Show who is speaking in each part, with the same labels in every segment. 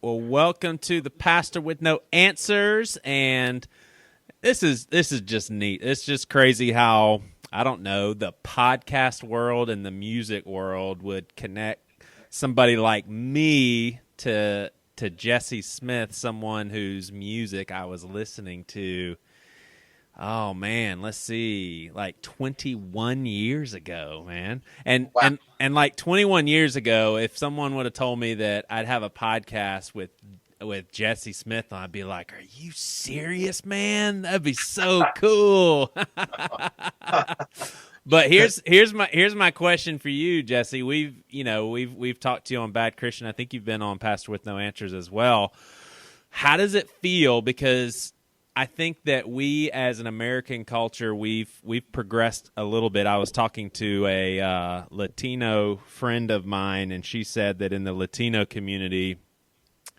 Speaker 1: Well, welcome to the Pastor with No Answers, and this is just neat. It's just crazy how, I don't know, the podcast world and the music world would connect somebody like me to Jesse Smith, someone whose music I was listening to. Oh man, let's see, like 21 years ago, man. And
Speaker 2: Wow.
Speaker 1: and like 21 years ago, if someone would have told me that I'd have a podcast with Jesse Smith, I'd be like, "Are you serious, man? That'd be so cool." But here's my question for you, Jesse. We've talked to you on Bad Christian. I think you've been on Pastor with No Answers as well. How does it feel? Because I think that we, as an American culture, we've progressed a little bit. I was talking to a Latino friend of mine, and she said that in the Latino community,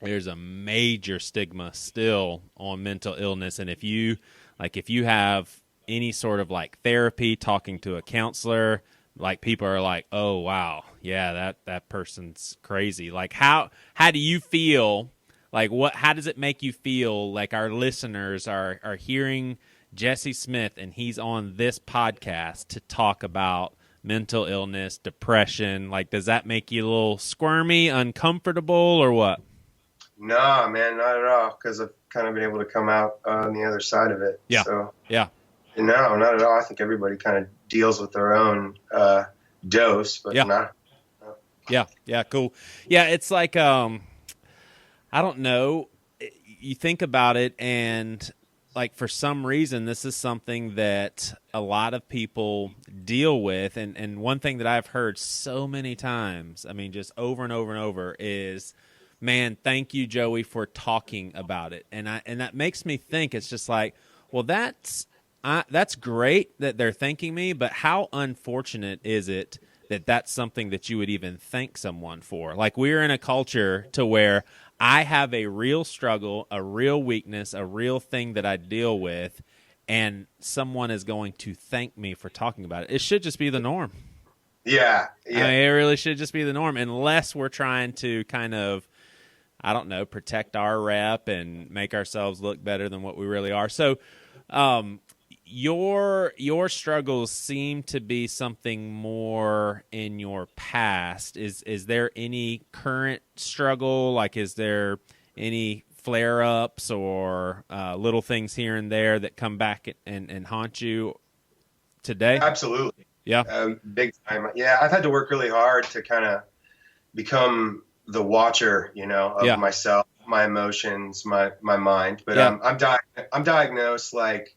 Speaker 1: there's a major stigma still on mental illness. And if you have any sort of like therapy, talking to a counselor, like people are like, "Oh wow, yeah, that person's crazy." Like how do you feel? Like how does it make you feel like our listeners are hearing Jesse Smith and he's on this podcast to talk about mental illness, depression? Like, does that make you a little squirmy, uncomfortable, or what?
Speaker 2: No, man, not at all. Because I've kind of been able to come out on the other side of it.
Speaker 1: Yeah.
Speaker 2: So,
Speaker 1: Yeah.
Speaker 2: no, not at all. I think everybody kind of deals with their own dose, but
Speaker 1: Yeah.
Speaker 2: nah.
Speaker 1: Yeah. Yeah. Cool. Yeah. It's like, I don't know. You think about it, and like for some reason, this is something that a lot of people deal with. And one thing that I've heard so many times, I mean, just over and over and over, is, "Man, thank you, Joey, for talking about it." And that makes me think, it's just like, well, that's great that they're thanking me, but how unfortunate is it that that's something that you would even thank someone for? Like, we're in a culture to where I have a real struggle, a real weakness, a real thing that I deal with, and someone is going to thank me for talking about it. It should just be the norm.
Speaker 2: Yeah.
Speaker 1: I mean, it really should just be the norm, unless we're trying to kind of, I don't know, protect our rep and make ourselves look better than what we really are. So, your struggles seem to be something more in your past. Is there any current struggle? Like, is there any flare-ups or little things here and there that come back and haunt you today?
Speaker 2: Absolutely.
Speaker 1: Yeah.
Speaker 2: Big time. Yeah, I've had to work really hard to kind of become the watcher, of myself, my emotions, my mind. But I'm diagnosed like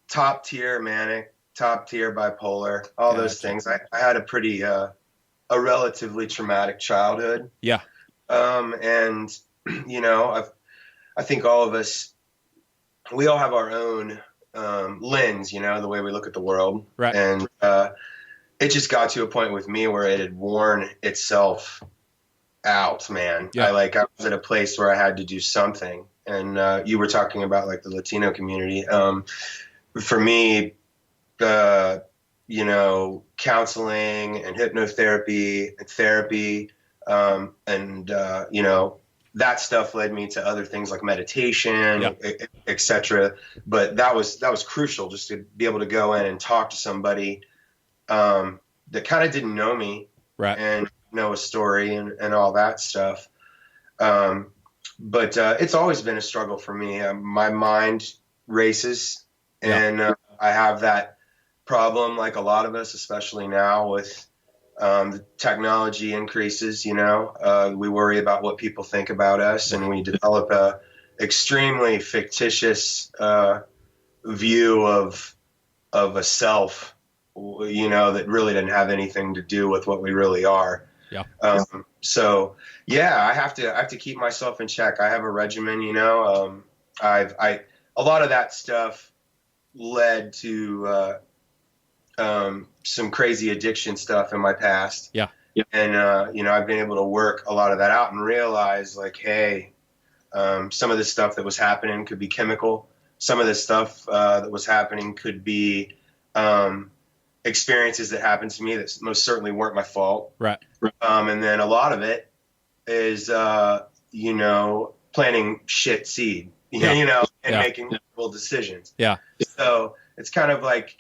Speaker 2: top tier manic, top tier bipolar, all those things. I had a pretty a relatively traumatic childhood.
Speaker 1: Yeah.
Speaker 2: And I think all of us, we all have our own lens, the way we look at the world.
Speaker 1: Right.
Speaker 2: And it just got to a point with me where it had worn itself out, man.
Speaker 1: Yeah.
Speaker 2: I was at a place where I had to do something. And you were talking about like the Latino community. For me, counseling and hypnotherapy and therapy, that stuff led me to other things like meditation, et cetera. But that was crucial, just to be able to go in and talk to somebody that kind of didn't know me,
Speaker 1: right,
Speaker 2: and know a story and all that stuff. But it's always been a struggle for me. My mind races. And I have that problem, like a lot of us, especially now with the technology increases. We worry about what people think about us, and we develop a extremely fictitious view of a self, that really didn't have anything to do with what we really are.
Speaker 1: Yeah.
Speaker 2: So yeah, I have to keep myself in check. I have a regimen. A lot of that stuff led to some crazy addiction stuff in my past.
Speaker 1: Yeah.
Speaker 2: And, I've been able to work a lot of that out and realize like, hey, some of this stuff that was happening could be chemical. Some of this stuff that was happening could be experiences that happened to me that most certainly weren't my fault.
Speaker 1: Right.
Speaker 2: And then a lot of it is planting shit seed,
Speaker 1: Yeah.
Speaker 2: and
Speaker 1: Yeah.
Speaker 2: making horrible decisions.
Speaker 1: Yeah.
Speaker 2: So it's kind of like,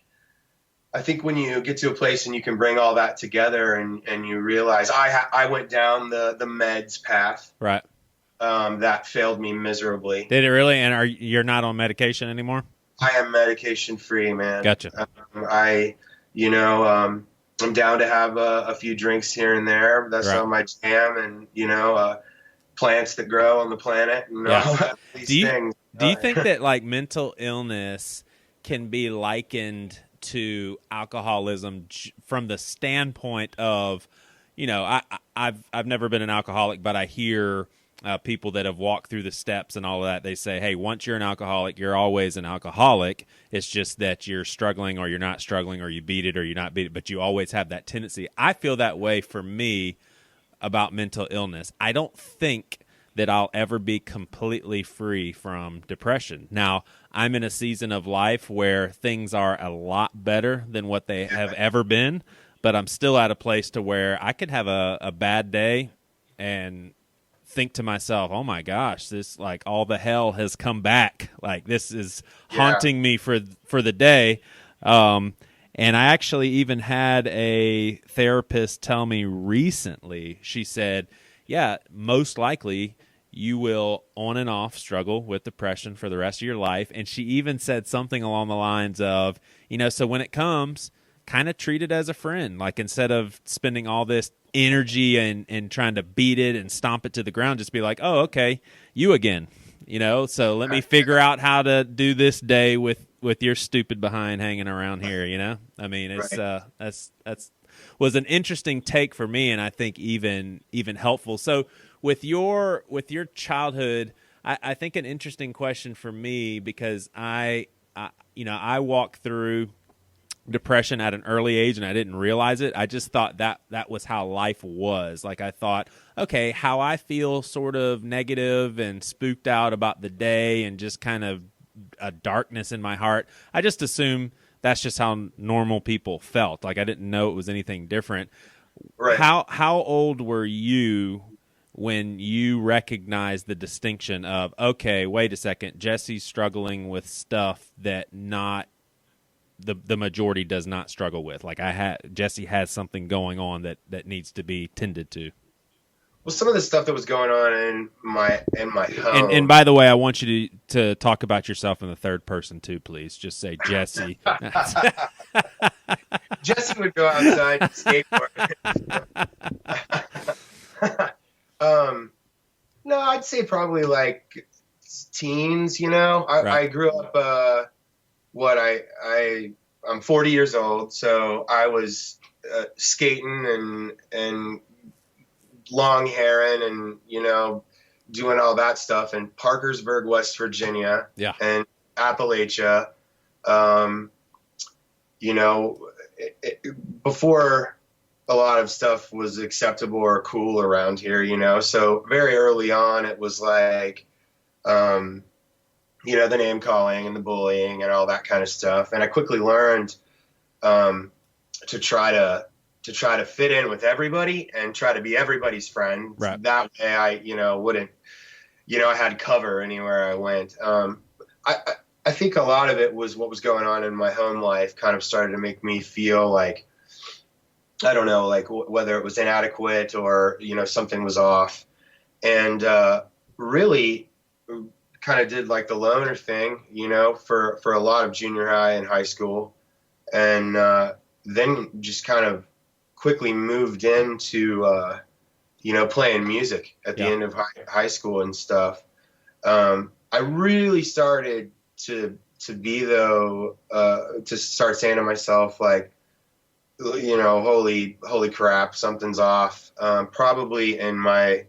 Speaker 2: I think when you get to a place and you can bring all that together and you realize I went down the meds path.
Speaker 1: Right.
Speaker 2: That failed me miserably.
Speaker 1: Did it really? And you're not on medication anymore?
Speaker 2: I am medication free, man.
Speaker 1: Gotcha.
Speaker 2: I'm down to have a few drinks here and there. That's
Speaker 1: Right.
Speaker 2: on my jam, and plants that grow on the planet and all these things.
Speaker 1: Do you think that like mental illness can be likened to alcoholism from the standpoint of, I've never been an alcoholic, but I hear people that have walked through the steps and all of that. They say, hey, once you're an alcoholic, you're always an alcoholic. It's just that you're struggling or you're not struggling, or you beat it or you're not beat it, but you always have that tendency. I feel that way for me about mental illness. I don't think that I'll ever be completely free from depression. Now, I'm in a season of life where things are a lot better than what they have ever been, but I'm still at a place to where I could have a bad day and think to myself, oh my gosh, this, like, all the hell has come back. Like, this is haunting me for the day. And I actually even had a therapist tell me recently, she said, yeah, most likely you will on and off struggle with depression for the rest of your life. And she even said something along the lines of, so when it comes, kind of treat it as a friend. Like, instead of spending all this energy and trying to beat it and stomp it to the ground, just be like, oh, okay, you again. So let me figure out how to do this day with your stupid behind hanging around here. I mean, it's that's was an interesting take for me, and I think even helpful. So with your childhood, I think an interesting question for me, because I walked through depression at an early age and I didn't realize it. I just thought that was how life was. Like, I thought, okay, how I feel sort of negative and spooked out about the day and just kind of a darkness in my heart, I just assumed that's just how normal people felt. Like, I didn't know it was anything different.
Speaker 2: Right.
Speaker 1: How old were you when you recognized the distinction of, okay, wait a second, Jesse's struggling with stuff that not the majority does not struggle with? Like, Jesse has something going on that needs to be tended to.
Speaker 2: Well, some of the stuff that was going on in my home.
Speaker 1: And by the way, I want you to talk about yourself in the third person too, please. Just say Jesse.
Speaker 2: Jesse would go outside and skateboard. No, I'd say probably like teens.
Speaker 1: Right.
Speaker 2: I grew up. I'm 40 years old, so I was skating and long hairing and doing all that stuff in Parkersburg, West Virginia, and Appalachia. Before a lot of stuff was acceptable or cool around here, so very early on it was like, the name calling and the bullying and all that kind of stuff. And I quickly learned to try to fit in with everybody and try to be everybody's friend.
Speaker 1: Right.
Speaker 2: That way I, wouldn't, I had cover anywhere I went. I think a lot of it was what was going on in my home life kind of started to make me feel like, I don't know, like whether it was inadequate or, something was off. And really kind of did like the loner thing, for a lot of junior high and high school. And then just kind of quickly moved into, playing music at the end of high school and stuff. I really started to be, though, to start saying to myself, like, holy crap, something's off. Probably in my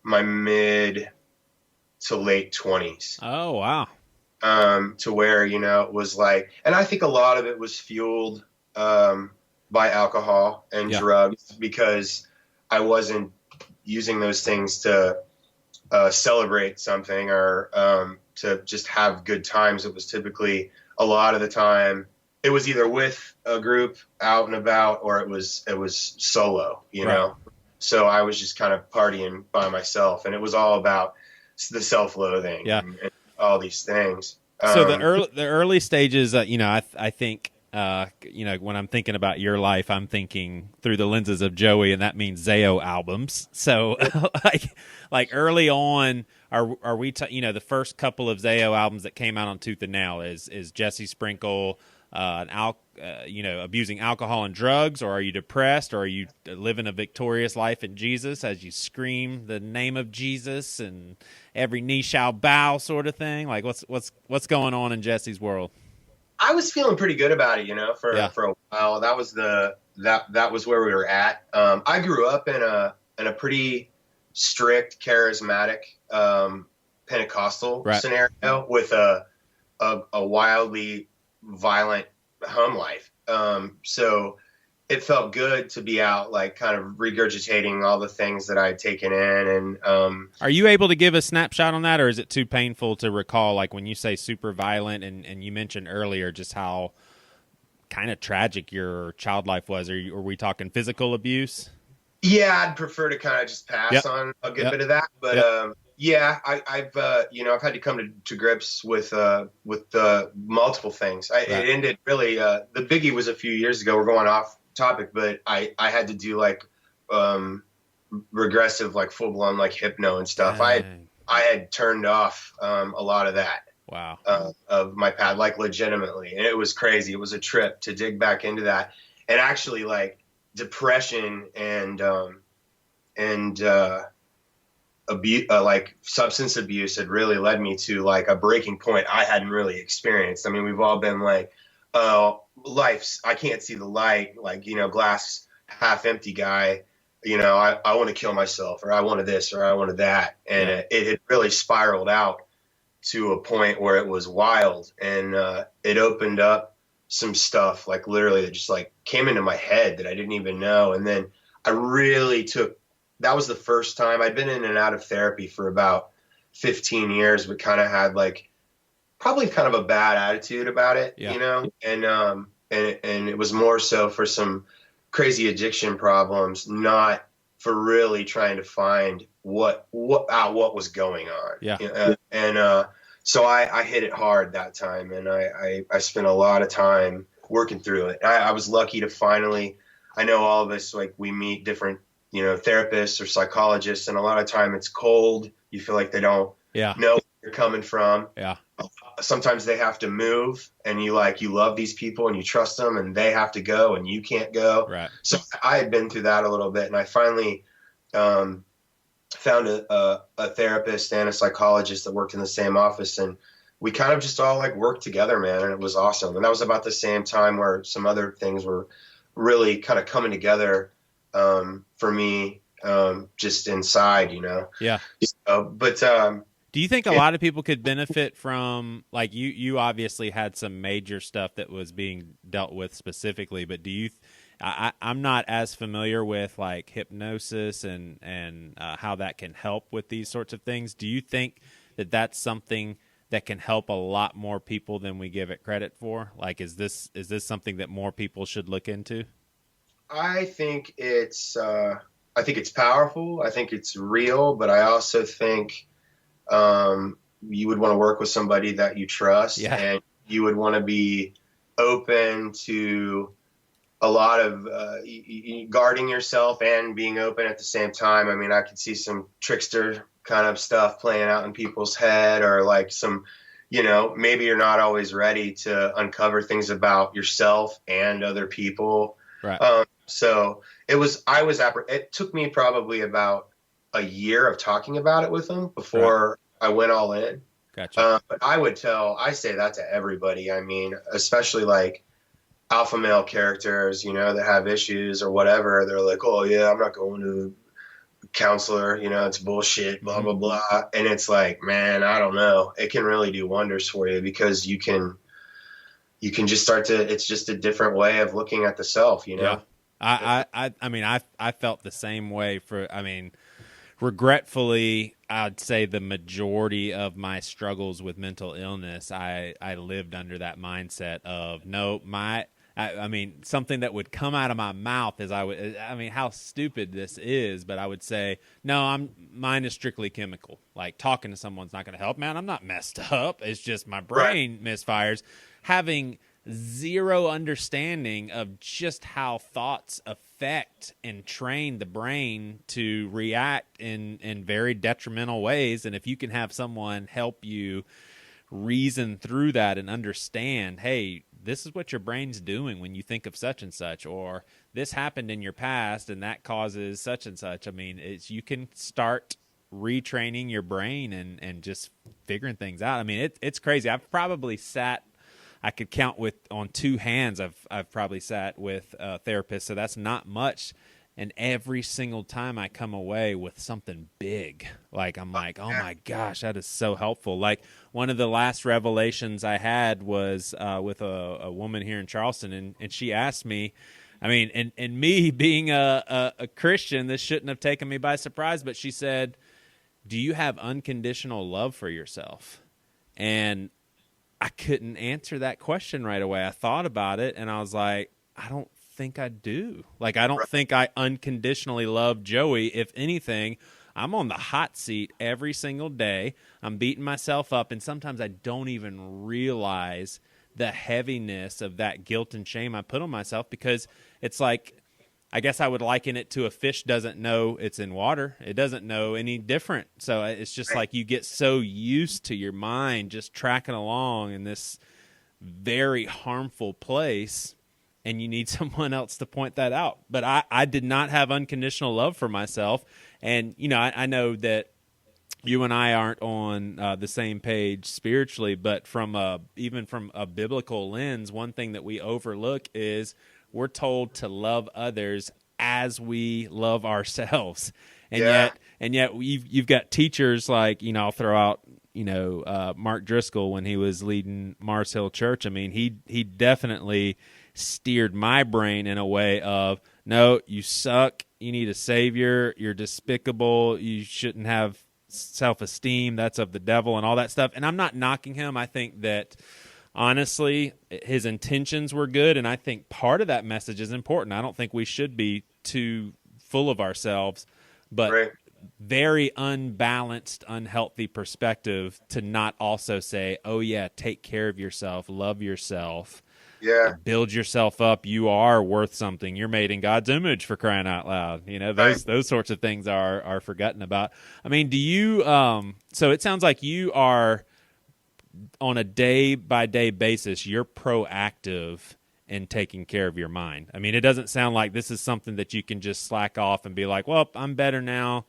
Speaker 2: mid to late 20s.
Speaker 1: Oh, wow.
Speaker 2: To where, it was like, and I think a lot of it was fueled by alcohol and drugs, because I wasn't using those things to celebrate something or to just have good times. It was typically, a lot of the time, it was either with a group out and about, or it was solo,
Speaker 1: Right.
Speaker 2: So I was just kind of partying by myself, and it was all about the self-loathing
Speaker 1: Yeah.
Speaker 2: and all these things.
Speaker 1: So the early stages, I think, when I'm thinking about your life, I'm thinking through the lenses of Joey, and that means Zayo albums. So like early on, are we the first couple of Zayo albums that came out on Tooth and Nail is Jesse Sprinkle abusing alcohol and drugs, or are you depressed, or are you living a victorious life in Jesus as you scream the name of Jesus and every knee shall bow, sort of thing? Like what's going on in Jesse's world?
Speaker 2: I was feeling pretty good about it, for a while. That was that was where we were at. I grew up in a pretty strict, charismatic Pentecostal scenario with a wildly violent home life. So it felt good to be out, like kind of regurgitating all the things that I'd taken in. And
Speaker 1: are you able to give a snapshot on that, or is it too painful to recall? Like when you say super violent, and you mentioned earlier just how kind of tragic your child life was. Are we talking physical abuse?
Speaker 2: Yeah, I'd prefer to kind of just pass on a good bit of that, but yeah, I've had to come to grips with multiple things. It ended really. The biggie was a few years ago. We're going off topic, but I had to do like regressive, like full blown, like hypno and stuff.
Speaker 1: Dang.
Speaker 2: I had turned off a lot of that.
Speaker 1: Wow.
Speaker 2: Of my pad, like legitimately, and it was crazy. It was a trip to dig back into that, and actually like depression and abuse, like substance abuse had really led me to like a breaking point I hadn't really experienced. I mean, we've all been like, oh, I can't see the light, like, glass half empty guy, I want to kill myself, or I wanted this, or I wanted that. And it had really spiraled out to a point where it was wild, and it opened up some stuff, like literally that just like came into my head that I didn't even know. And then I really that was the first time. I'd been in and out of therapy for about 15 years, but kind of had like probably kind of a bad attitude about it, and it was more so for some crazy addiction problems, not for really trying to find what was going on. So I hit it hard that time, and I spent a lot of time working through it. I was lucky to finally, I know all of us, like we meet different, therapists or psychologists, and a lot of time it's cold. You feel like they don't know where you're coming from.
Speaker 1: Yeah.
Speaker 2: Sometimes they have to move, and you love these people and you trust them, and they have to go and you can't go.
Speaker 1: Right.
Speaker 2: So I had been through that a little bit, and I finally found a therapist and a psychologist that worked in the same office, and we kind of just all like worked together, man. And it was awesome. And that was about the same time where some other things were really kind of coming together for me, just inside,
Speaker 1: Yeah.
Speaker 2: But
Speaker 1: do you think a lot of people could benefit from, like, you obviously had some major stuff that was being dealt with specifically, but do you I'm not as familiar with like hypnosis and how that can help with these sorts of things. Do you think that that's something that can help a lot more people than we give it credit for? Like, is this something that more people should look into?
Speaker 2: I think it's powerful. I think it's real, but I also think you would want to work with somebody that you trust, and you would want to be open to a lot of guarding yourself and being open at the same time. I mean, I could see some trickster kind of stuff playing out in people's head, or like some, maybe you're not always ready to uncover things about yourself and other people.
Speaker 1: Right.
Speaker 2: So it took me probably about a year of talking about it with them before I went all in.
Speaker 1: Gotcha.
Speaker 2: But I say that to everybody. I mean, especially like alpha male characters, that have issues or whatever. They're like, oh yeah, I'm not going to a counselor, it's bullshit, blah, blah, blah. And it's like, man, I don't know. It can really do wonders for you, because you can just it's just a different way of looking at the self,
Speaker 1: Yeah. I felt the same way regretfully, I'd say the majority of my struggles with mental illness, I lived under that mindset of, no, I mean, something that would come out of my mouth is I mean, how stupid this is, but I would say, no, mine is strictly chemical. Like talking to someone's not going to help. Man, I'm not messed up. It's just my brain misfires. Having zero understanding of just how thoughts affect and train the brain to react in very detrimental ways. And if you can have someone help you reason through that and understand, hey, this is what your brain's doing when you think of such and such, or this happened in your past and that causes such and such. I mean, you can start retraining your brain and just figuring things out. I mean, it's crazy. I've probably sat, I could count on two hands. I've probably sat with a therapist, so that's not much. And every single time I come away with something big, like I'm like, oh my gosh, that is so helpful. Like one of the last revelations I had was with a woman here in Charleston, and she asked me, I mean, and me being a Christian, this shouldn't have taken me by surprise, but she said, do you have unconditional love for yourself? And I couldn't answer that question right away. I thought about it, and I was like, I don't think I do. Like, I don't think I unconditionally love Joey. If anything, I'm on the hot seat every single day. I'm beating myself up, and sometimes I don't even realize the heaviness of that guilt and shame I put on myself, because it's like, I guess I would liken it to a fish doesn't know it's in water. It doesn't know any different. So it's just like you get so used to your mind just tracking along in this very harmful place, and you need someone else to point that out. But I did not have unconditional love for myself. And, you know, I know that you and I aren't on the same page spiritually, but even from a biblical lens, one thing that we overlook is we're told to love others as we love ourselves. And yet you've got teachers like, you know, I'll throw out, you know, Mark Driscoll when he was leading Mars Hill Church. I mean, he definitely steered my brain in a way of, no, you suck, you need a savior, you're despicable, you shouldn't have self-esteem, that's of the devil, and all that stuff. And I'm not knocking him. I think that honestly, his intentions were good, and I think part of that message is important. I don't think we should be too full of ourselves, but very unbalanced, unhealthy perspective to not also say, oh yeah, take care of yourself, love yourself, build yourself up. You are worth something. You're made in God's image, for crying out loud. You know, those sorts of things are forgotten about. I mean, do you? So it sounds like you are, on a day-by-day basis, you're proactive in taking care of your mind. I mean, it doesn't sound like this is something that you can just slack off and be like, well, I'm better now.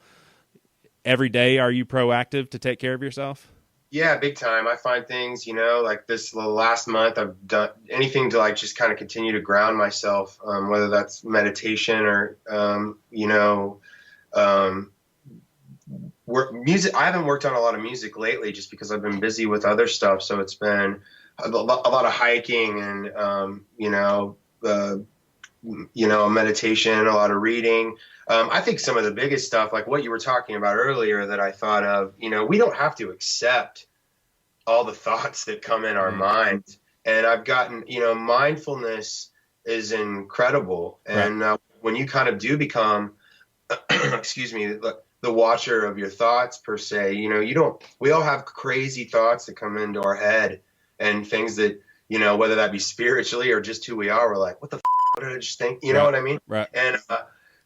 Speaker 1: Every day, are you proactive to take care of yourself?
Speaker 2: Yeah, big time. I find things, you know, like this last month, I've done anything to like just kind of continue to ground myself, whether that's meditation or, you know, music. I haven't worked on a lot of music lately just because I've been busy with other stuff. So it's been a lot of hiking and, meditation, a lot of reading. I think some of the biggest stuff, like what you were talking about earlier that I thought of, you know, we don't have to accept all the thoughts that come in our minds. And I've gotten, you know, mindfulness is incredible. And when you kind of do become, excuse me, the watcher of your thoughts per se, you know, we all have crazy thoughts that come into our head and things that, you know, whether that be spiritually or just who we are, we're like, what the what did I just think? You know what I mean?
Speaker 1: Right.
Speaker 2: And,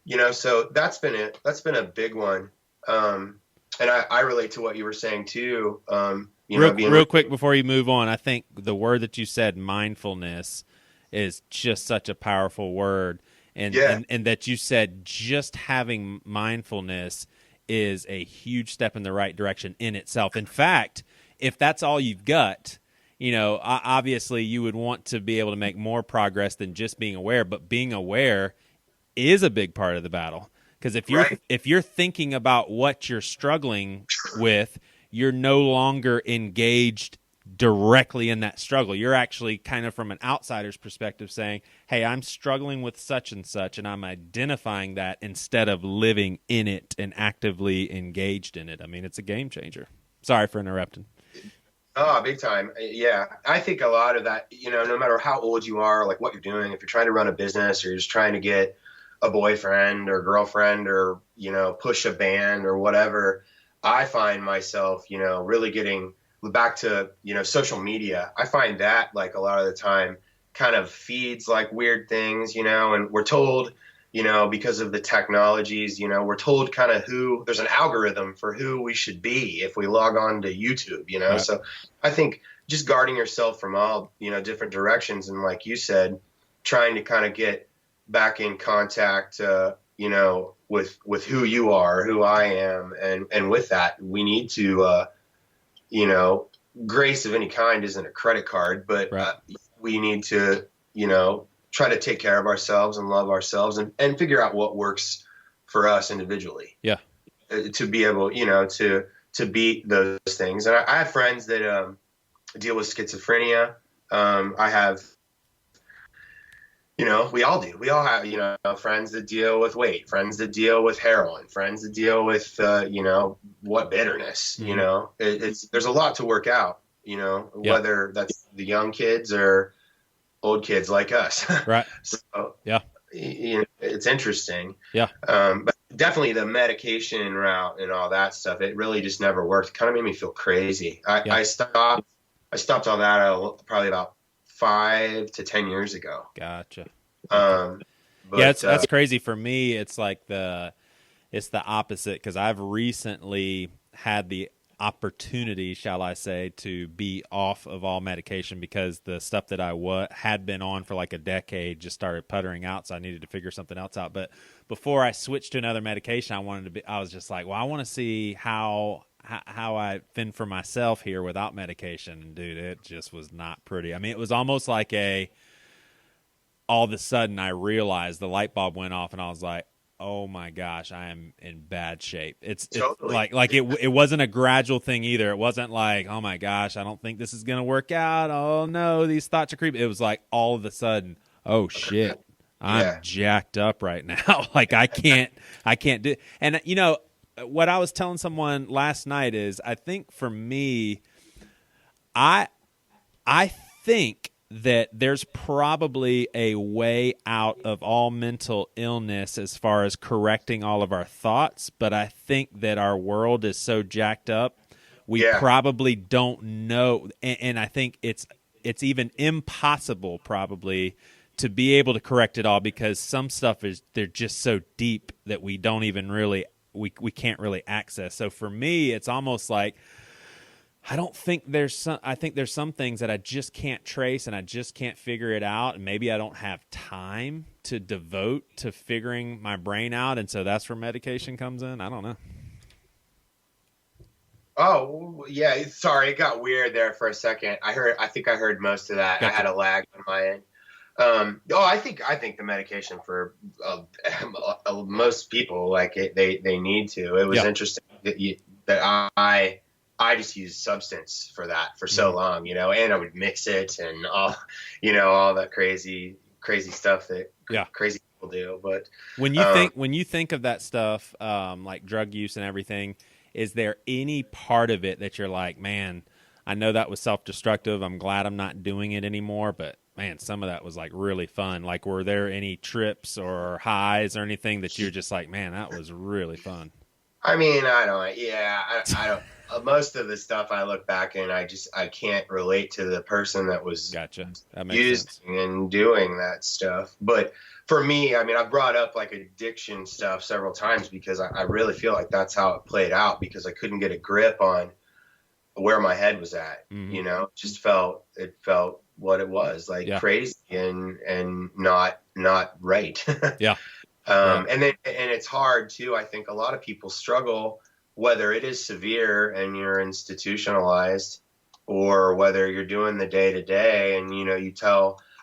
Speaker 2: you know, so that's been a big one. And I relate to what you were saying too.
Speaker 1: Real quick before you move on, I think the word that you said, mindfulness, is just such a powerful word. And that you said just having mindfulness is a huge step in the right direction in itself. In fact, if that's all you've got, you know, obviously you would want to be able to make more progress than just being aware, but being aware is a big part of the battle. Because if you're thinking about what you're struggling with, you're no longer engaged directly in that struggle. You're actually kind of from an outsider's perspective saying, hey, I'm struggling with such and such, and I'm identifying that instead of living in it and actively engaged in it. I mean, it's a game changer. Sorry for interrupting.
Speaker 2: Oh, big time. Yeah. I think a lot of that, no matter how old you are, like what you're doing, if you're trying to run a business or you're just trying to get a boyfriend or girlfriend or, push a band or whatever, I find myself, really getting back to, social media. I find that like a lot of the time kind of feeds like weird things, and we're told, because of the technologies, we're told kind of there's an algorithm for who we should be if we log on to YouTube,
Speaker 1: Right.
Speaker 2: So I think just guarding yourself from all, different directions. And like you said, trying to kind of get back in contact, with who you are, who I am. And with that, we need to, you know, grace of any kind isn't a credit card, but
Speaker 1: Right.
Speaker 2: we need to, try to take care of ourselves and love ourselves and figure out what works for us individually
Speaker 1: Yeah.
Speaker 2: to be able, to beat those things. And I have friends that deal with schizophrenia. I have, we all do. We all have, friends that deal with weight, friends that deal with heroin, friends that deal with, what bitterness, there's a lot to work out,
Speaker 1: Yeah.
Speaker 2: whether that's the young kids or old kids like us.
Speaker 1: Right.
Speaker 2: So,
Speaker 1: Yeah.
Speaker 2: it's interesting.
Speaker 1: Yeah.
Speaker 2: But definitely the medication route and all that stuff, it really just never worked. It kind of made me feel crazy.
Speaker 1: Yeah.
Speaker 2: I stopped all that probably about 5 to 10 years ago.
Speaker 1: Gotcha.
Speaker 2: But
Speaker 1: Yeah, that's crazy. For me, it's like it's the opposite, because I've recently had the opportunity, shall I say, to be off of all medication, because the stuff that I had been on for like a decade just started puttering out, so I needed to figure something else out. But before I switched to another medication, I was just like, well, I want to see how I fend for myself here without medication. And dude, it just was not pretty. I mean, it was almost like all of a sudden I realized the light bulb went off and I was like, oh my gosh, I am in bad shape. It's
Speaker 2: Totally.
Speaker 1: it wasn't a gradual thing either. It wasn't like, oh my gosh, I don't think this is going to work out. Oh no, these thoughts are creeping. It was like all of a sudden, oh shit, I'm jacked up right now. Like I can't do. And what I was telling someone last night is, I think for me, I think that there's probably a way out of all mental illness as far as correcting all of our thoughts, but I think that our world is so jacked up, we probably don't know, and I think it's even impossible probably to be able to correct it all, because some stuff they're just so deep that we don't even really we can't really access. So for me, it's almost like, I think there's some things that I just can't trace and I just can't figure it out. And maybe I don't have time to devote to figuring my brain out. And so that's where medication comes in. I don't know.
Speaker 2: Oh yeah. Sorry. It got weird there for a second. I think I heard most of that.
Speaker 1: Gotcha.
Speaker 2: I had a lag on my end. I think the medication for most people, like they need to. It was interesting that I just used substance for that for so long, and I would mix it and all that crazy stuff that crazy people do. But
Speaker 1: when you think of that stuff, like drug use and everything, is there any part of it that you're like, man, I know that was self-destructive. I'm glad I'm not doing it anymore, but man, some of that was like really fun. Like, were there any trips or highs or anything that you're just like, man, that was really fun?
Speaker 2: I mean, I don't. Most of the stuff I look back and I can't relate to the person that was
Speaker 1: Gotcha. That makes
Speaker 2: using
Speaker 1: sense.
Speaker 2: and doing that stuff. But for me, I mean, I brought up like addiction stuff several times because I really feel like that's how it played out, because I couldn't get a grip on where my head was at.
Speaker 1: Mm-hmm.
Speaker 2: It felt what it was, like crazy and not right.
Speaker 1: Yeah.
Speaker 2: Right. And it's hard too. I think a lot of people struggle, whether it is severe and you're institutionalized, or whether you're doing the day to day. And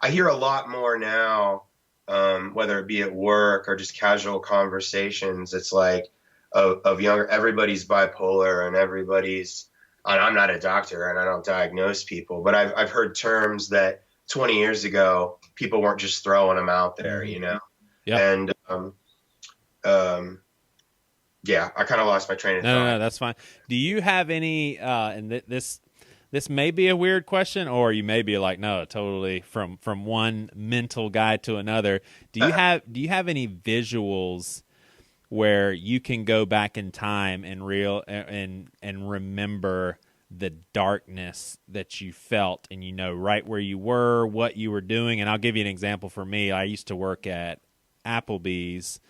Speaker 2: I hear a lot more now, whether it be at work or just casual conversations. It's like of younger, everybody's bipolar and I'm not a doctor and I don't diagnose people, but I've heard terms that 20 years ago people weren't just throwing them out there,
Speaker 1: Yeah.
Speaker 2: And I kind of lost my train of thought.
Speaker 1: No, that's fine. Do you have any? And this this may be a weird question, or you may be like, no, totally from one mental guy to another. Do you have any visuals where you can go back in time and remember the darkness that you felt, and you know right where you were, what you were doing? And I'll give you an example. For me, I used to work at Applebee's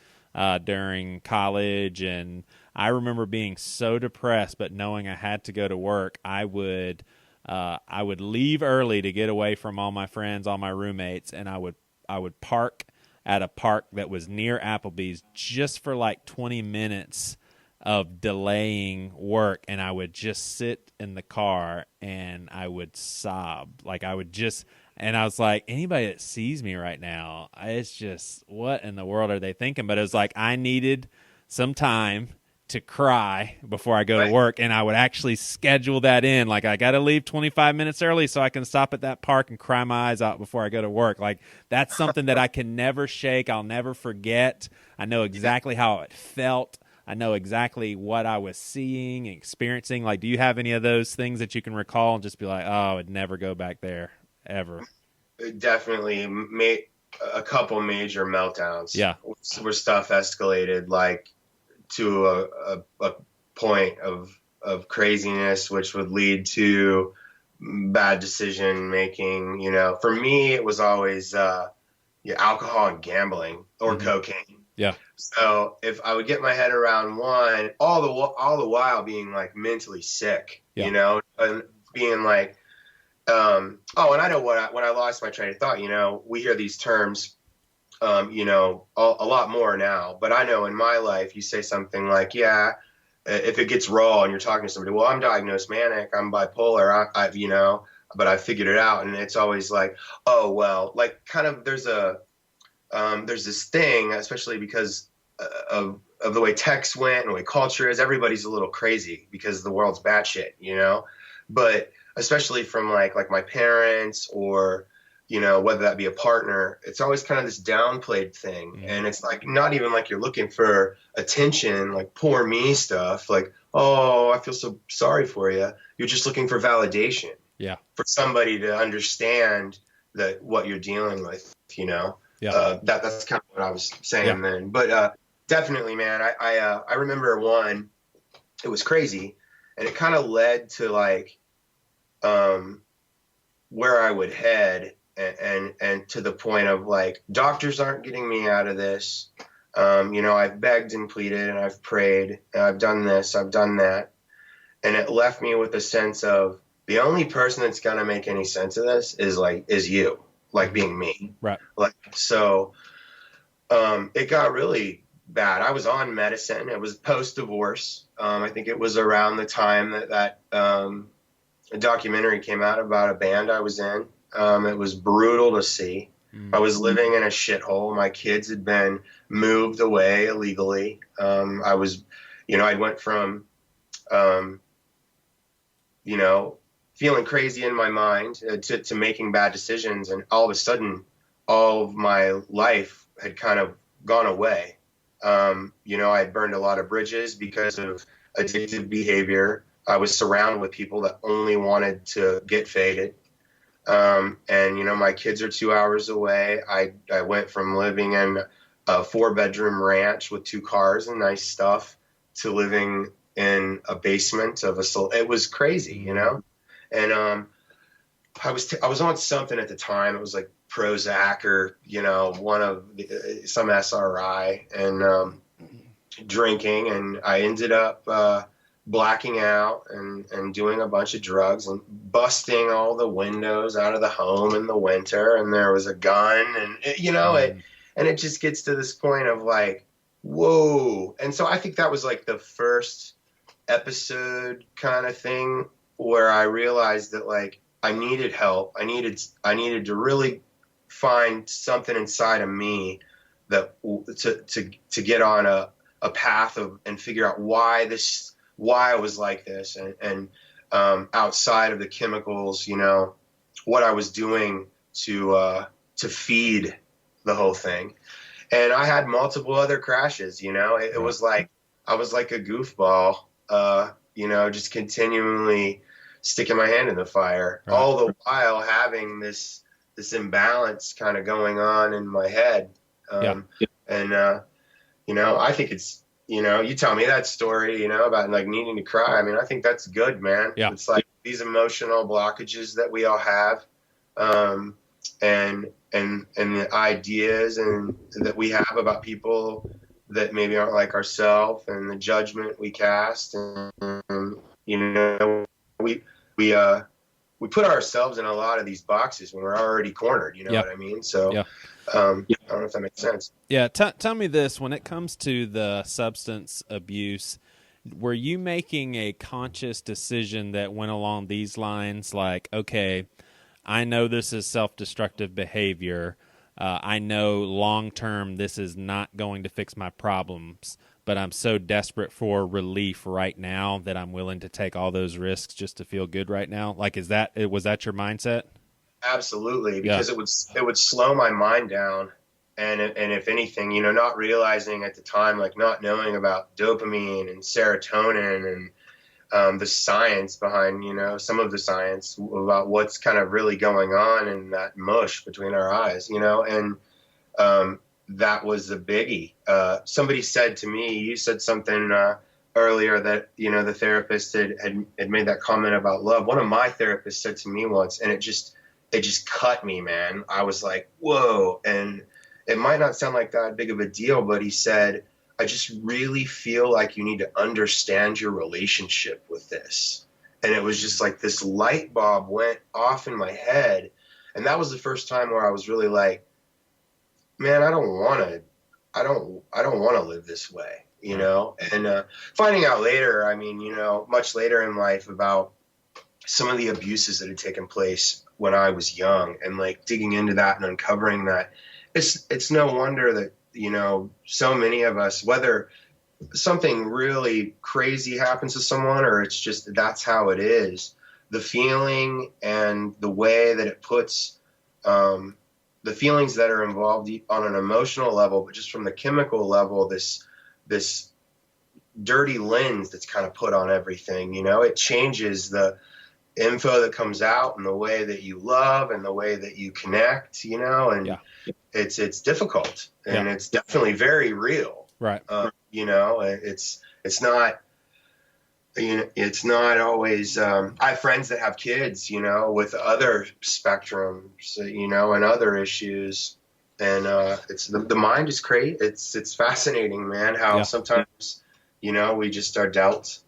Speaker 1: during college, and I remember being so depressed, but knowing I had to go to work. I would leave early to get away from all my friends, all my roommates, and I would park at a park that was near Applebee's just for like 20 minutes of delaying work, and I would just sit in the car and I would sob. Like and I was like, anybody that sees me right now, it's just, what in the world are they thinking? But it was like, I needed some time to cry before I go to work, and I would actually schedule that in. Like, I got to leave 25 minutes early so I can stop at that park and cry my eyes out before I go to work. Like, that's something that I can never shake. I'll never forget. I know exactly how it felt. I know exactly what I was seeing and experiencing. Like, do you have any of those things that you can recall and just be like, oh, I would never go back there ever?
Speaker 2: Definitely made a couple major meltdowns.
Speaker 1: Yeah.
Speaker 2: Where stuff escalated like to a point of craziness, which would lead to bad decision making. You know, for me, it was always alcohol and gambling or cocaine.
Speaker 1: Yeah.
Speaker 2: So if I would get my head around one, all the while being like mentally sick, you know, and being like, and I know when I lost my train of thought, you know, we hear these terms, you know, a lot more now, but I know in my life, you say something like, if it gets raw and you're talking to somebody, well, I'm diagnosed manic, I'm bipolar, I've, you know, but I figured it out. And it's always like, oh, well, like kind of there's this thing, especially because of the way text went and the way culture is, everybody's a little crazy because the world's batshit, you know, but especially from like my parents or, you know, whether that be a partner, it's always kind of this downplayed thing. Mm-hmm. And it's like, not even like you're looking for attention, like poor me stuff, like, oh, I feel so sorry for you. You're just looking for validation.
Speaker 1: Yeah.
Speaker 2: For somebody to understand that what you're dealing with, you know. Yeah. That's kind of what I was saying then. But definitely, man, I remember one, it was crazy, and it kind of led to like where I would head, and to the point of like, doctors aren't getting me out of this. You know, I've begged and pleaded and I've prayed and I've done this, I've done that. And it left me with a sense of the only person that's going to make any sense of this is you, like being me.
Speaker 1: Right.
Speaker 2: Like, so, it got really bad. I was on medicine. It was post-divorce. I think it was around the time that a documentary came out about a band I was in. It was brutal to see. I was living in a shithole. My kids had been moved away illegally. I was, you know, I went from, you know, feeling crazy in my mind to making bad decisions. And all of a sudden, all of my life had kind of gone away. You know, I had burned a lot of bridges because of addictive behavior. I was surrounded with people that only wanted to get faded. And, you know, my kids are 2 hours away. I went from living in a 4-bedroom ranch with 2 cars and nice stuff to living in a basement of it was crazy, you know? And, I was on something at the time. It was like Prozac or, you know, some SRI, and, drinking. And I ended up, blacking out and doing a bunch of drugs and busting all the windows out of the home in the winter. And there was a gun, and you know, it just gets to this point of like, whoa. And so I think that was like the first episode kind of thing where I realized that like I needed help. I needed to really find something inside of me that to get on a path of and figure out why I was like this, and outside of the chemicals, you know, what I was doing to feed the whole thing. And I had multiple other crashes, you know, it was like, I was like a goofball, you know, just continually sticking my hand in the fire,
Speaker 1: Right.
Speaker 2: all the while having this imbalance kind of going on in my head. And I think it's, you tell me that story, about like needing to cry. I mean, I think that's good, man.
Speaker 1: Yeah.
Speaker 2: It's like these emotional blockages that we all have, and the ideas and that we have about people that maybe aren't like ourselves, and the judgment we cast, and we we put ourselves in a lot of these boxes when we're already cornered. You know what I mean? So.
Speaker 1: Yeah.
Speaker 2: I don't know if that makes sense.
Speaker 1: Yeah. Tell me this, when it comes to the substance abuse, were you making a conscious decision that went along these lines? Like, okay, I know this is self-destructive behavior. I know long-term this is not going to fix my problems, but I'm so desperate for relief right now that I'm willing to take all those risks just to feel good right now. Like, was that your mindset?
Speaker 2: Absolutely, because it would slow my mind down, and if anything, not realizing at the time, like not knowing about dopamine and serotonin and the science behind, some of the science about what's kind of really going on in that mush between our eyes, and that was a biggie. Somebody said to me, you said something earlier that the therapist had made that comment about love. One of my therapists said to me once, and it just cut me, man. I was like, whoa. And it might not sound like that big of a deal, but he said, I just really feel like you need to understand your relationship with this. And it was just like this light bulb went off in my head. And that was the first time where I was really like, man, I don't want to live this way, and finding out later, I mean, much later in life, about some of the abuses that had taken place when I was young, and like digging into that and uncovering that, it's no wonder that, so many of us, whether something really crazy happens to someone or it's just that's how it is, the feeling and the way that it puts the feelings that are involved on an emotional level, but just from the chemical level, this dirty lens that's kind of put on everything, it changes the info that comes out and the way that you love and the way that you connect, and it's difficult, and it's definitely very real.
Speaker 1: Right.
Speaker 2: It's not, it's not always, I have friends that have kids, with other spectrums, and other issues. And, it's the mind is crazy. It's fascinating, man, how sometimes, we just are dealt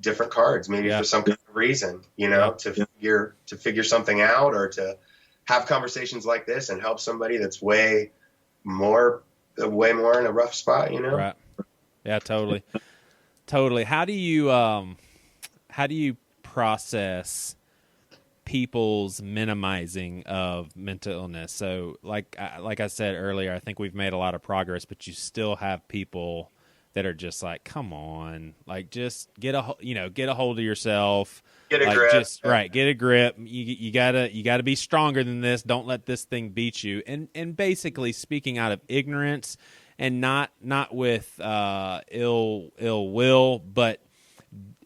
Speaker 2: different cards, maybe for some kind of reason, to figure something out, or to have conversations like this and help somebody that's way more in a rough spot,
Speaker 1: Right. Yeah, totally. Totally. How do you process people's minimizing of mental illness? So like I said earlier, I think we've made a lot of progress, but you still have people that are just like, come on, like just get a hold of yourself.
Speaker 2: Get a grip.
Speaker 1: Get a grip. You gotta be stronger than this. Don't let this thing beat you. And basically speaking out of ignorance, and not with ill will, but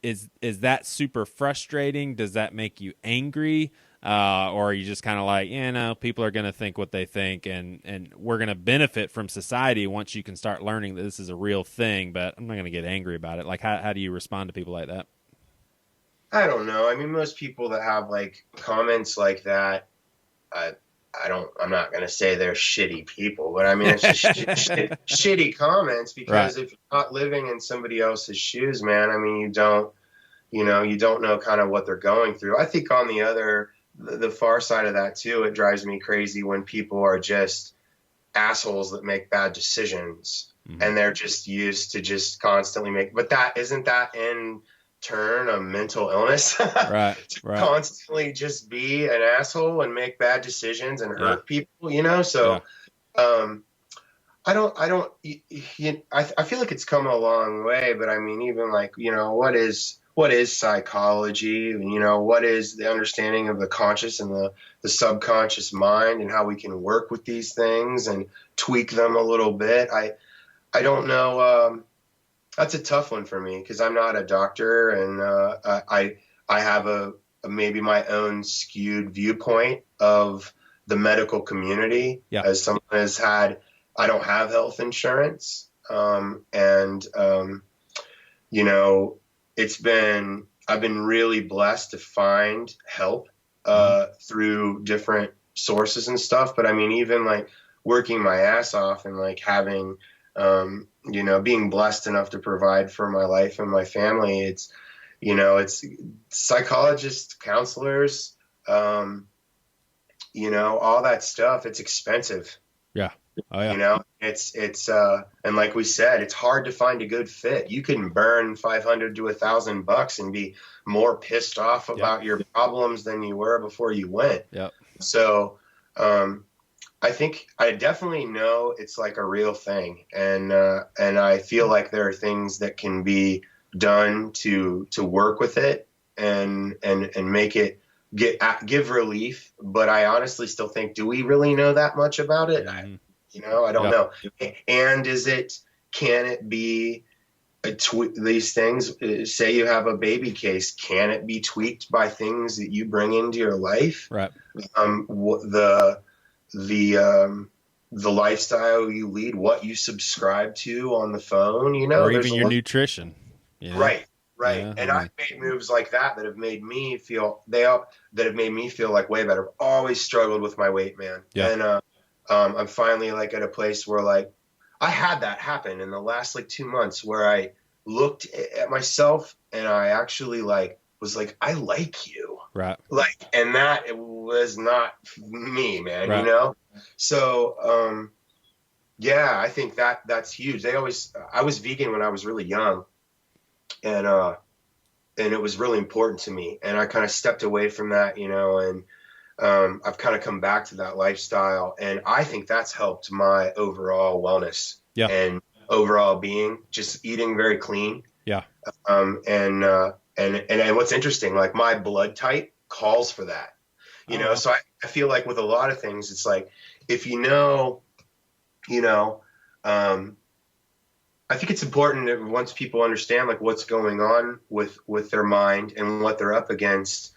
Speaker 1: is that super frustrating? Does that make you angry? Or are you just kind of like, people are going to think what they think, and we're going to benefit from society once you can start learning that this is a real thing, but I'm not going to get angry about it. Like, how do you respond to people like that?
Speaker 2: I don't know. I mean, most people that have like comments like that, I'm not going to say they're shitty people, but I mean, it's just shitty comments, because if you're not living in somebody else's shoes, man, I mean, you don't know kind of what they're going through. I think on the far side of that too, it drives me crazy when people are just assholes that make bad decisions, and they're just used to just constantly but isn't that in turn a mental illness?
Speaker 1: Right.
Speaker 2: Constantly just be an asshole and make bad decisions and hurt people, so I feel like it's come a long way, but I mean, even like, what is psychology, and what is the understanding of the conscious and the subconscious mind, and how we can work with these things and tweak them a little bit. I don't know. That's a tough one for me, because I'm not a doctor, and I have a maybe my own skewed viewpoint of the medical community.
Speaker 1: Yeah.
Speaker 2: As someone has had, I don't have health insurance. You know, I've been really blessed to find help through different sources and stuff. But I mean, even like working my ass off and like having, you know, being blessed enough to provide for my life and my family, it's, you know, it's psychologists, counselors, you know, all that stuff. It's expensive.
Speaker 1: Yeah. Oh yeah.
Speaker 2: You know, it's and like we said, it's hard to find a good fit. You can burn $500 to $1,000 and be more pissed off about your problems than you were before you went.
Speaker 1: Yep.
Speaker 2: So, I think I definitely know it's like a real thing, and I feel like there are things that can be done to work with it and make it give relief. But I honestly still think, do we really know that much about it?
Speaker 1: Mm-hmm.
Speaker 2: You know, I don't know. And can it be these things? Say you have a baby case, can it be tweaked by things that you bring into your life?
Speaker 1: Right.
Speaker 2: The lifestyle you lead, what you subscribe to on the phone, you know,
Speaker 1: or even your nutrition. You know?
Speaker 2: Right.
Speaker 1: Yeah,
Speaker 2: And I've made moves like that have made me feel like way better. I've always struggled with my weight, man.
Speaker 1: Yeah.
Speaker 2: And I'm finally like at a place where like I had that happen in the last like 2 months where I looked at myself and I actually like was like, I like you.
Speaker 1: Right.
Speaker 2: Like, and that it was not me, man,
Speaker 1: right.
Speaker 2: You know? So, yeah, I think that's huge. I was vegan when I was really young, and it was really important to me. And I kind of stepped away from that, you know, and I've kind of come back to that lifestyle, and I think that's helped my overall wellness and overall being, just eating very clean.
Speaker 1: Yeah.
Speaker 2: And what's interesting, like my blood type calls for that, you know? So I feel like with a lot of things, it's like, if you know, I think it's important that once people understand like what's going on with their mind and what they're up against.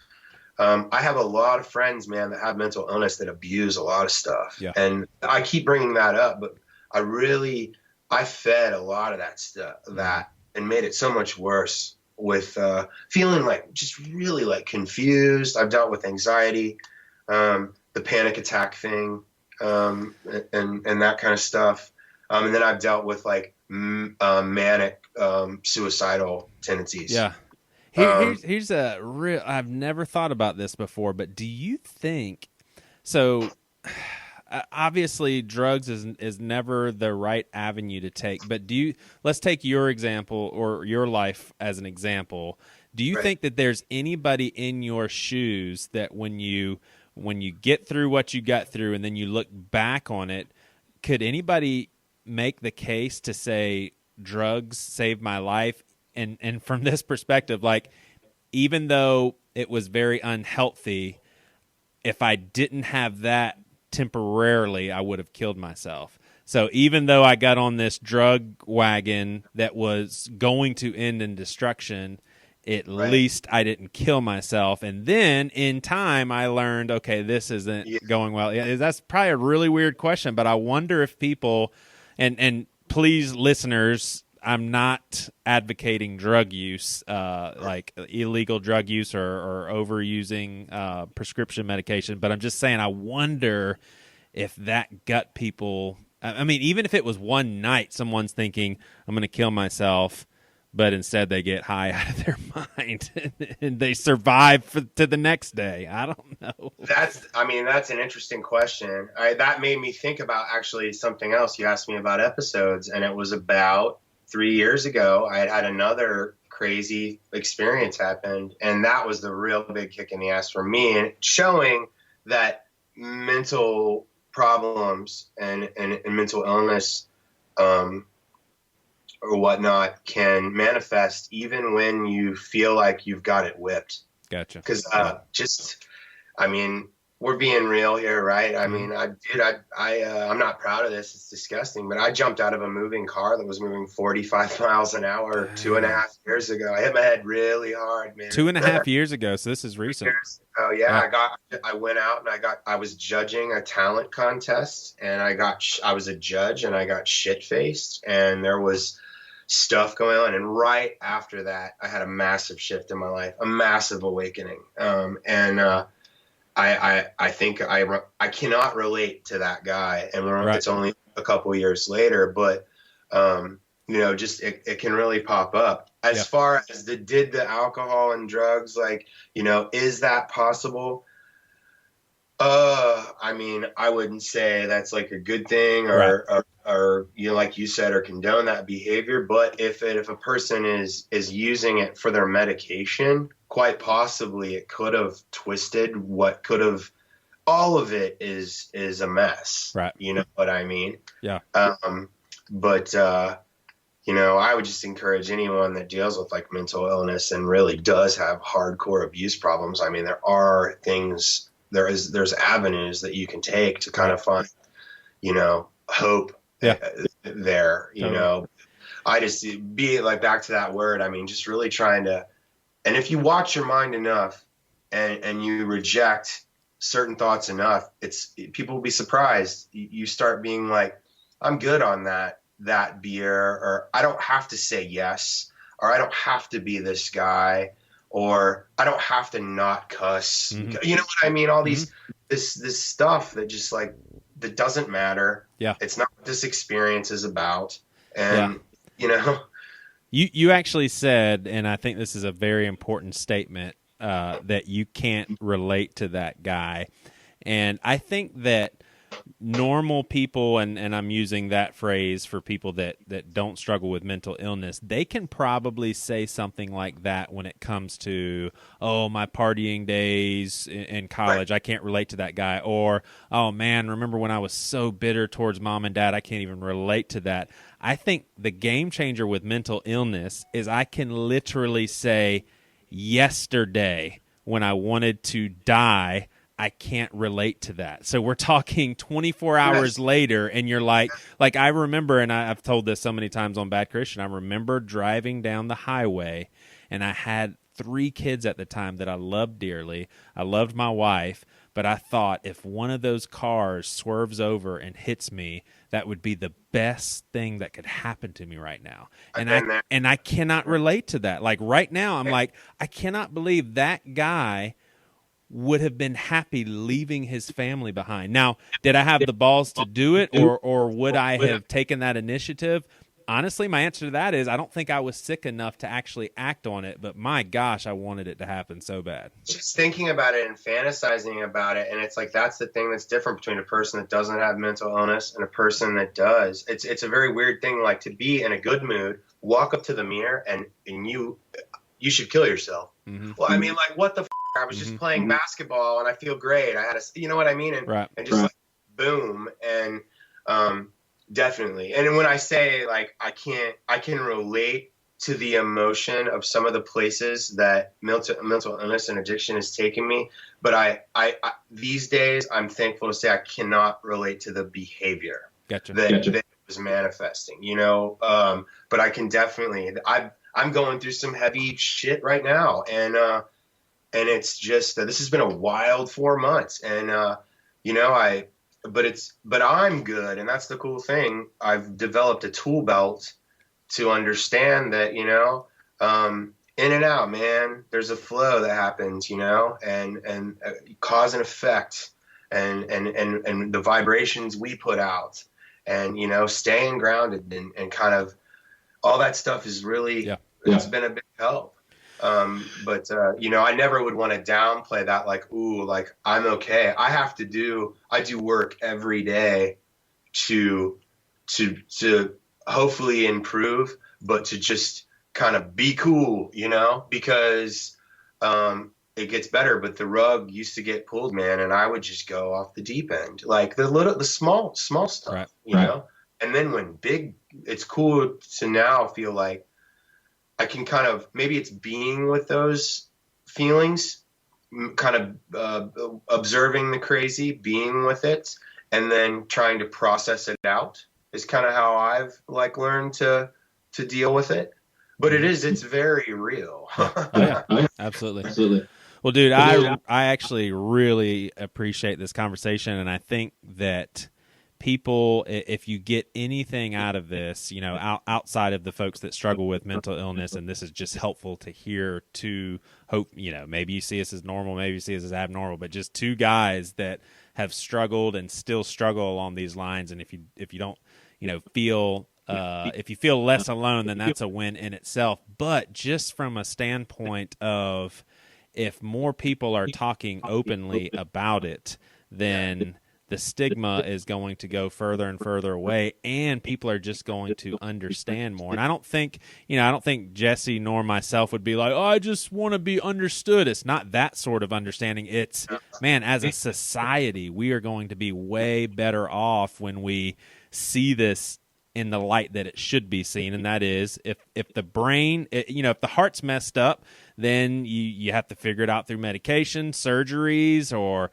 Speaker 2: I have a lot of friends, man, that have mental illness that abuse a lot of stuff.
Speaker 1: Yeah.
Speaker 2: And I keep bringing that up, but I fed a lot of that stuff, and made it so much worse with feeling like just really like confused. I've dealt with anxiety, the panic attack thing, and that kind of stuff. And then I've dealt with like manic, suicidal tendencies.
Speaker 1: Yeah. Here's a real. I've never thought about this before, but do you think so? Obviously, drugs is never the right avenue to take. But let's take your example or your life as an example. Do you think that there's anybody in your shoes that when you get through what you got through and then you look back on it, could anybody make the case to say drugs saved my life? And from this perspective, like, even though it was very unhealthy, if I didn't have that temporarily, I would have killed myself. So even though I got on this drug wagon that was going to end in destruction, at least I didn't kill myself. And then in time, I learned, okay, this isn't going well. That's probably a really weird question, but I wonder if people, and please, listeners, I'm not advocating drug use, like illegal drug use or overusing prescription medication, but I'm just saying I wonder if that got people. I mean, even if it was one night, someone's thinking, I'm going to kill myself, but instead they get high out of their mind and they survive to the next day. I don't know.
Speaker 2: That's an interesting question. That made me think about actually something else. You asked me about episodes, and it was about 3 years ago. I had another crazy experience happen, and that was the real big kick in the ass for me, and showing that mental problems and mental illness or whatnot can manifest even when you feel like you've got it whipped.
Speaker 1: Gotcha.
Speaker 2: Because we're being real here, right? I
Speaker 1: Mhm.
Speaker 2: mean, I'm not proud of this. It's disgusting, but I jumped out of a moving car that was moving 45 miles an hour two and a
Speaker 1: Dang.
Speaker 2: half years ago. I hit my head really hard, man.
Speaker 1: 2.5 years ago, so this is recent.
Speaker 2: Oh yeah,
Speaker 1: Yeah.
Speaker 2: I went out and I was judging a talent contest, and I was a judge, and I got shit faced, and there was stuff going on, and right after that, I had a massive shift in my life, a massive awakening, and I think I cannot relate to that guy, and
Speaker 1: Right.
Speaker 2: it's only a couple years later, but just it can really pop up. As
Speaker 1: Yeah.
Speaker 2: far as did the alcohol and drugs, like, is that possible? I mean, I wouldn't say that's like a good thing,
Speaker 1: Right.
Speaker 2: or like you said, or condone that behavior. But if a person is using it for their medication, quite possibly it could have twisted what could have. All of it is a mess.
Speaker 1: Right.
Speaker 2: You know what I mean?
Speaker 1: Yeah.
Speaker 2: But I would just encourage anyone that deals with like mental illness and really does have hardcore abuse problems. I mean, there's avenues that you can take to kind of find, hope
Speaker 1: Yeah.
Speaker 2: there,
Speaker 1: Totally.
Speaker 2: I just be like, back to that word. I mean, just really trying to, and if you watch your mind enough and you reject certain thoughts enough, people will be surprised. You start being like, I'm good on that beer, or I don't have to say yes, or I don't have to be this guy, or I don't have to not cuss.
Speaker 1: Mhm.
Speaker 2: You know what I mean? All
Speaker 1: Mhm.
Speaker 2: this stuff that just like, that doesn't matter.
Speaker 1: Yeah.
Speaker 2: It's not what this experience is about.
Speaker 1: Yeah.
Speaker 2: And you know,
Speaker 1: You actually said, and I think this is a very important statement, that you can't relate to that guy. And I think that normal people, and I'm using that phrase for people that don't struggle with mental illness, they can probably say something like that when it comes to, oh, my partying days in
Speaker 2: right.
Speaker 1: college, I can't relate to that guy. Or, oh, man, remember when I was so bitter towards mom and dad, I can't even relate to that. I think the game changer with mental illness is I can literally say, yesterday when I wanted to die, I can't relate to that. So we're talking 24 hours
Speaker 2: Yes.
Speaker 1: later, and you're like I remember, and I've told this so many times on Bad Christian, I remember driving down the highway, and I had 3 kids at the time that I loved dearly. I loved my wife, but I thought if one of those cars swerves over and hits me, that would be the best thing that could happen to me right now.
Speaker 2: I've been there.
Speaker 1: And I cannot relate to that. Like right now, I'm like, I cannot believe that guy would have been happy leaving his family behind. Now, did I have the balls to do it, or would I have taken that initiative? Honestly, my answer to that is I don't think I was sick enough to actually act on it, but my gosh, I wanted it to happen so bad.
Speaker 2: Just thinking about it and fantasizing about it, and it's like, that's the thing that's different between a person that doesn't have mental illness and a person that does. It's a very weird thing, like, to be in a good mood, walk up to the mirror, and you should kill yourself.
Speaker 1: Mm-hmm.
Speaker 2: Well, I mean, like, what the I was just playing basketball and I feel great. I had you know what I mean?
Speaker 1: Right.
Speaker 2: And just like, boom. And definitely. And when I say like, I can relate to the emotion of some of the places that mental illness and addiction has taken me. But I these days, I'm thankful to say I cannot relate to the behavior
Speaker 1: Gotcha.
Speaker 2: that it was manifesting, but I can definitely, I'm going through some heavy shit right now. And it's just, this has been a wild 4 months, and but I'm good, and that's the cool thing. I've developed a tool belt to understand that, in and out, man, there's a flow that happens, and cause and effect, and the vibrations we put out, and staying grounded, and kind of all that stuff is really, it's been a big help. But I never would want to downplay that, like, ooh, like, I'm okay. I do work every day to hopefully improve, but to just kind of be cool, because it gets better. But the rug used to get pulled, man, and I would just go off the deep end, like the small stuff,
Speaker 1: right.
Speaker 2: you know. And then when it's cool to now feel like I can kind of, maybe it's being with those feelings kind of observing the crazy, being with it, and then trying to process it out is kind of how I've like learned to deal with it. But it's very real.
Speaker 1: Yeah. Oh yeah. Absolutely. Well, dude, I actually really appreciate this conversation, and I think that people, if you get anything out of this, outside of the folks that struggle with mental illness, and this is just helpful to hear, to hope, maybe you see us as normal, maybe you see us as abnormal, but just two guys that have struggled and still struggle along these lines. And if you don't, feel if you feel less alone, then that's a win in itself. But just from a standpoint of, if more people are talking openly about it, then the stigma is going to go further and further away, and people are just going to understand more. And I don't think Jesse nor myself would be like, oh, I just want to be understood. It's not that sort of understanding. It's, man, as a society, we are going to be way better off when we see this in the light that it should be seen, and that is, if the brain, if the heart's messed up, then you have to figure it out through medication, surgeries, or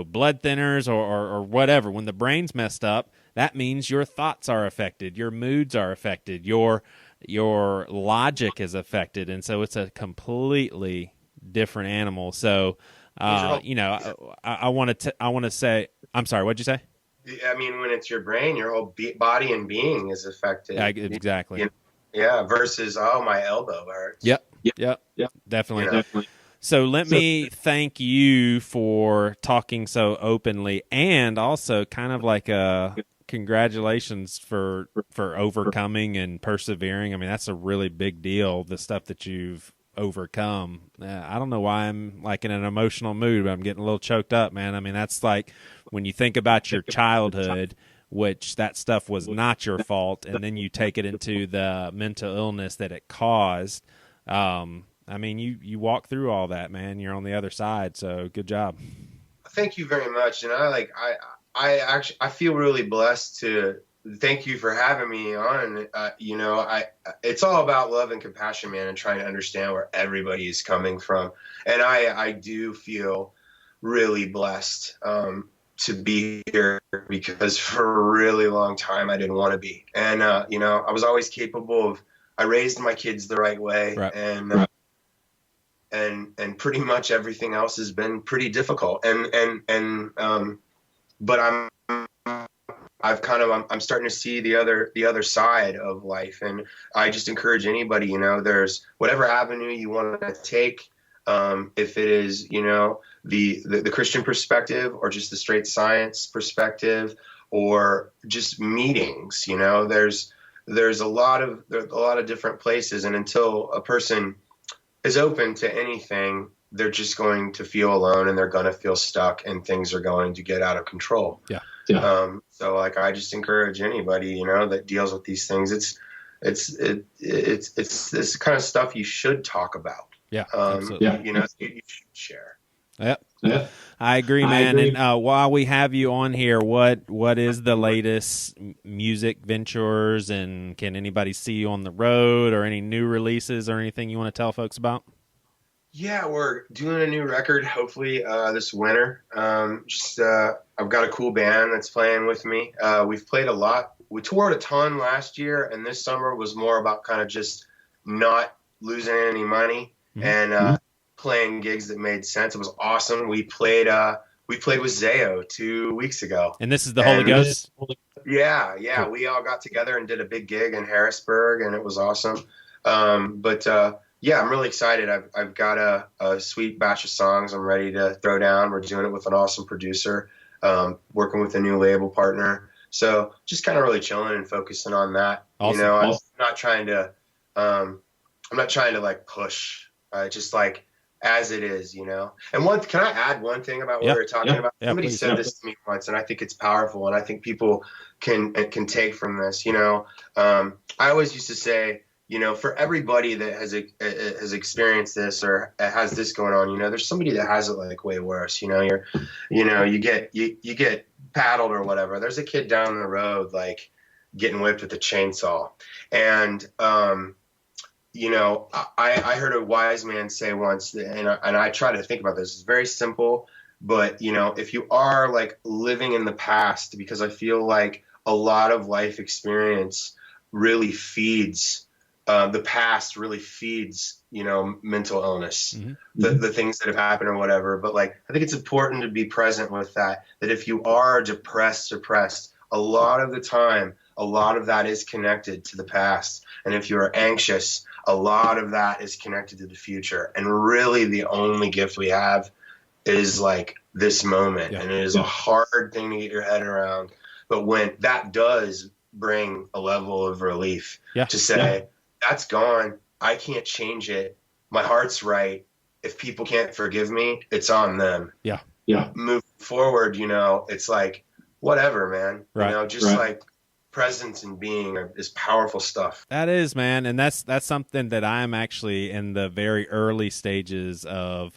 Speaker 1: blood thinners, or whatever. When the brain's messed up, that means your thoughts are affected, your moods are affected, your logic is affected, and so it's a completely different animal. So, I want to say, I'm sorry, what'd you say?
Speaker 2: I mean, when it's your brain, your whole body and being is affected.
Speaker 1: Yeah, exactly.
Speaker 2: Yeah, versus, oh, my elbow hurts.
Speaker 1: Yep. Definitely. So let me thank you for talking so openly, and also kind of like a congratulations for overcoming and persevering. I mean, that's a really big deal, the stuff that you've overcome. I don't know why I'm like in an emotional mood, but I'm getting a little choked up, man. I mean, that's like when you think about your childhood, which that stuff was not your fault, and then you take it into the mental illness that it caused. I mean, you walk through all that, man. You're on the other side, so good job.
Speaker 2: Thank you very much. And I feel really blessed to thank you for having me on. It's all about love and compassion, man, and trying to understand where everybody is coming from. And I do feel really blessed to be here, because for a really long time I didn't want to be. And I was always capable of. I raised my kids the right way,
Speaker 1: right.
Speaker 2: And pretty much everything else has been pretty difficult. But I'm starting to see the other side of life, and I just encourage anybody, there's whatever avenue you want to take, if it is, the Christian perspective, or just the straight science perspective, or just meetings, there's a lot of different places, and until a person is open to anything, they're just going to feel alone, and they're going to feel stuck, and things are going to get out of control.
Speaker 1: Yeah.
Speaker 2: So like, I just encourage anybody, that deals with these things. It's this kind of stuff you should talk about.
Speaker 1: Yeah. Absolutely.
Speaker 2: You should share.
Speaker 1: Yep. Yeah. I agree, man. And while we have you on here, what is the latest music ventures, and can anybody see you on the road, or any new releases, or anything you want to tell folks about?
Speaker 2: Yeah, we're doing a new record, hopefully this winter. I've got a cool band that's playing with me. We've played a lot. We toured a ton last year, and this summer was more about kind of just not losing any money, and playing gigs that made sense. It was awesome. We played with Zayo 2 weeks ago.
Speaker 1: And this is the Holy Ghost?
Speaker 2: Yeah. Cool. We all got together and did a big gig in Harrisburg, and it was awesome. Yeah, I'm really excited. I've got a sweet batch of songs I'm ready to throw down. We're doing it with an awesome producer, working with a new label partner. So just kind of really chilling and focusing on that.
Speaker 1: Awesome.
Speaker 2: I'm not trying to like push, just like as it is, And can I add one thing about what we were talking about? Somebody said this to me once, and I think it's powerful, and I think people can take from this. I always used to say, for everybody that has experienced this or has this going on, there's somebody that has it like way worse. You get paddled or whatever. There's a kid down the road like getting whipped with a chainsaw, and I heard a wise man say once, and I try to think about this. It's very simple, but if you are like living in the past, because I feel like a lot of life experience really feeds the past really feeds mental illness, the things that have happened or whatever. But like, I think it's important to be present with that if you are depressed, a lot of the time, a lot of that is connected to the past. And if you're anxious, a lot of that is connected to the future. And really the only gift we have is like this moment. And it is a hard thing to get your head around. But when that does bring a level of relief to say, that's gone, I can't change it, my heart's right. If people can't forgive me, it's on them. Move forward, it's like, whatever, man. Like presence and being is powerful stuff.
Speaker 1: That is, man. And that's something that I'm actually in the very early stages of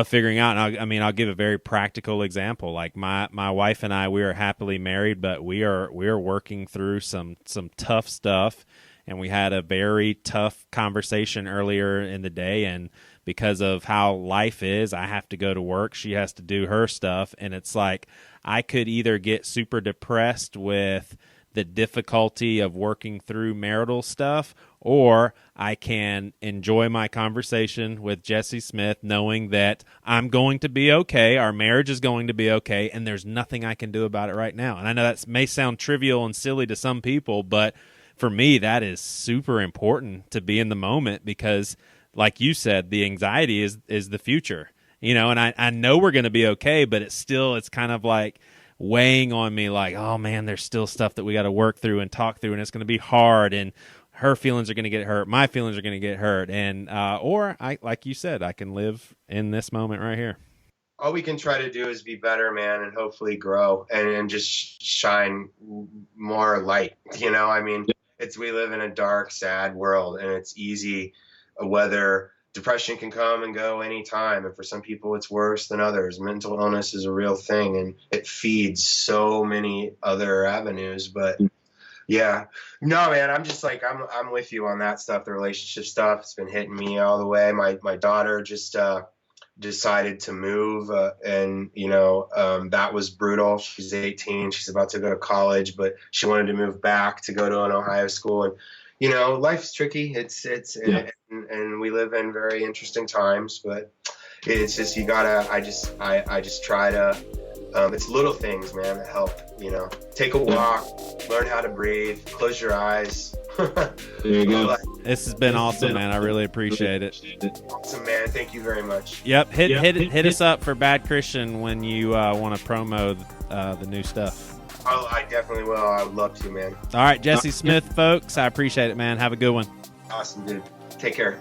Speaker 1: figuring out. And I'll give a very practical example. Like my wife and I, we are happily married, but we are working through some tough stuff. And we had a very tough conversation earlier in the day, and because of how life is, I have to go to work. She has to do her stuff. And it's like, I could either get super depressed with the difficulty of working through marital stuff, or I can enjoy my conversation with Jesse Smith knowing that I'm going to be okay, our marriage is going to be okay, and there's nothing I can do about it right now. And I know that may sound trivial and silly to some people, but for me, that is super important to be in the moment, because like you said, the anxiety is the future, and I know we're going to be okay, but it's kind of like weighing on me like, oh man, there's still stuff that we got to work through and talk through, and it's going to be hard, and her feelings are going to get hurt, my feelings are going to get hurt. And, or I, like you said, I can live in this moment right here.
Speaker 2: All we can try to do is be better, man, and hopefully grow and just shine more light. We live in a dark, sad world, and it's easy whether depression can come and go anytime. And for some people, it's worse than others. Mental illness is a real thing, and it feeds so many other avenues. But no, man, I'm just like, I'm with you on that stuff. The relationship stuff, it's been hitting me all the way. My daughter just decided to move, and that was brutal. She's 18, she's about to go to college, but she wanted to move back to go to an Ohio school. And life's tricky. And we live in very interesting times, but it's just, I just try to, it's little things, man, that help. Take a walk, learn how to breathe, close your eyes.
Speaker 3: There you go.
Speaker 1: This has been awesome, man. I really appreciate it.
Speaker 2: Awesome, man. Thank you very much.
Speaker 1: Yep. Hit us up for Bad Christian when you want to promo the new stuff.
Speaker 2: Oh, I definitely will. I would love to, man.
Speaker 1: All right, Jesse Smith, folks. I appreciate it, man. Have a good one.
Speaker 2: Awesome, dude. Take care.